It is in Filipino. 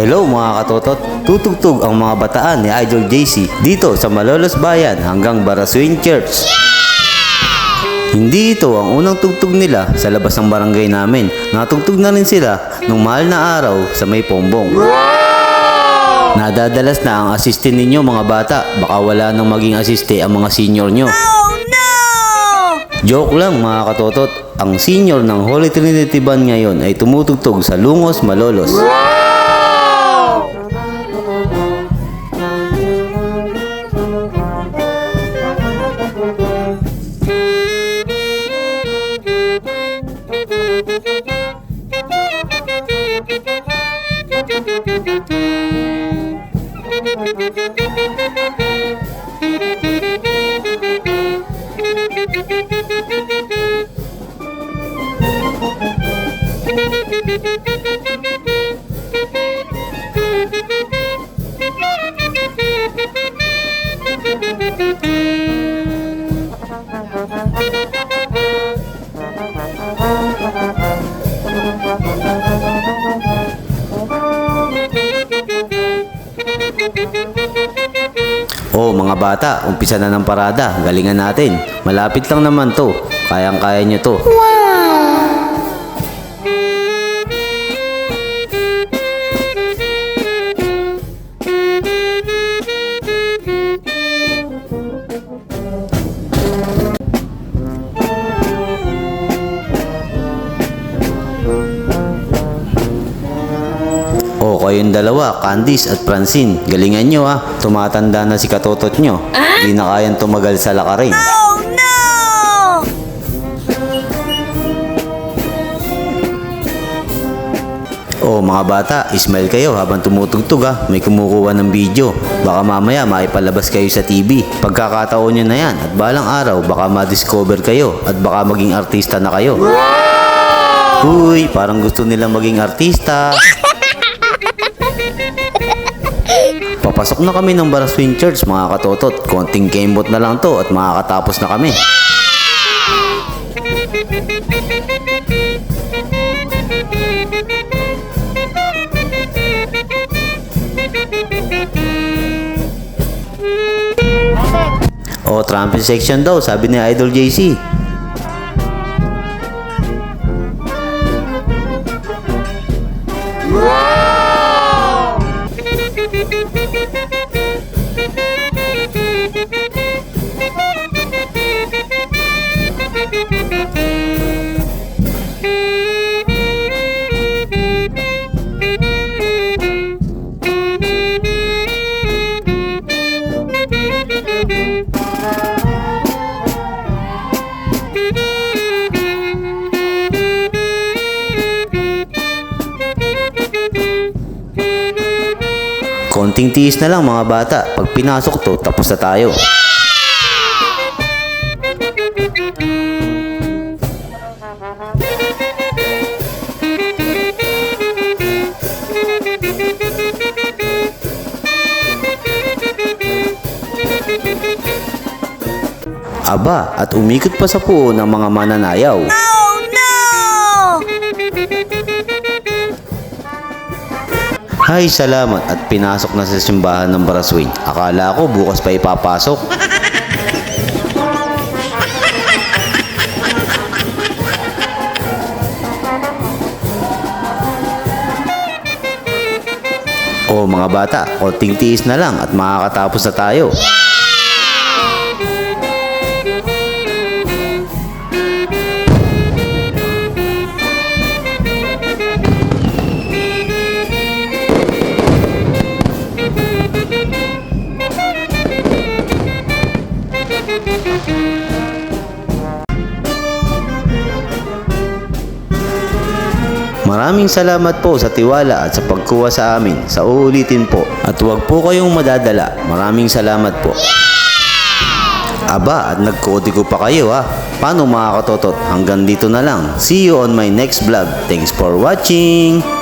Hello mga katotot, tutugtog ang mga bataan ni Idol JC dito sa Malolos Bayan hanggang Baraswing Church. Hindi ito ang unang tugtog nila sa labas ng barangay namin. Natugtog na rin sila nung mahal na araw sa may Pombong. Nadadalas na ang assistant ninyo mga bata, baka wala nang maging assiste ang mga senior nyo. Oh no! Joke lang mga katotot, ang senior ng Holy Trinity Band ngayon ay tumutugtog sa Lungos, Malolos. Oh mga bata, umpisa na ng parada, galingan natin. Malapit lang naman to, kayang-kaya nyo to. O kayong dalawa, Candice at Francine, galingan nyo ha. Tumatanda na si katotot nyo. Di na kayang tumagal sa lakarin. Oh no! O mga bata, smile kayo habang tumutugtog ha. May kumukuha ng video. Baka mamaya maipalabas kayo sa TV. Pagkakataon nyo na yan at balang araw baka ma-discover kayo at baka maging artista na kayo. Uy, parang gusto nilang maging artista. Papasok na kami ng Baraswing Church mga katotot. Konting kembot na lang to at makakatapos na kami. O, trumpet section daw, sabi ni Idol JC. Konting tiis na lang mga bata. Pag pinasok to, tapos na tayo. Aba, at umikot pa sa puo ng mga mananayaw. Oh no! Hay, salamat at pinasok na sa simbahan ng Baraswing. Akala ko bukas pa ipapasok. O mga bata, konting tiis na lang at makakatapos na tayo. Maraming salamat po sa tiwala at sa pagkuha sa amin. Sa uulitin po. At huwag po kayong madadala. Maraming salamat po. Aba, at nagkodigo pa kayo ha. Paano mga katotot? Hanggang dito na lang. See you on my next vlog. Thanks for watching!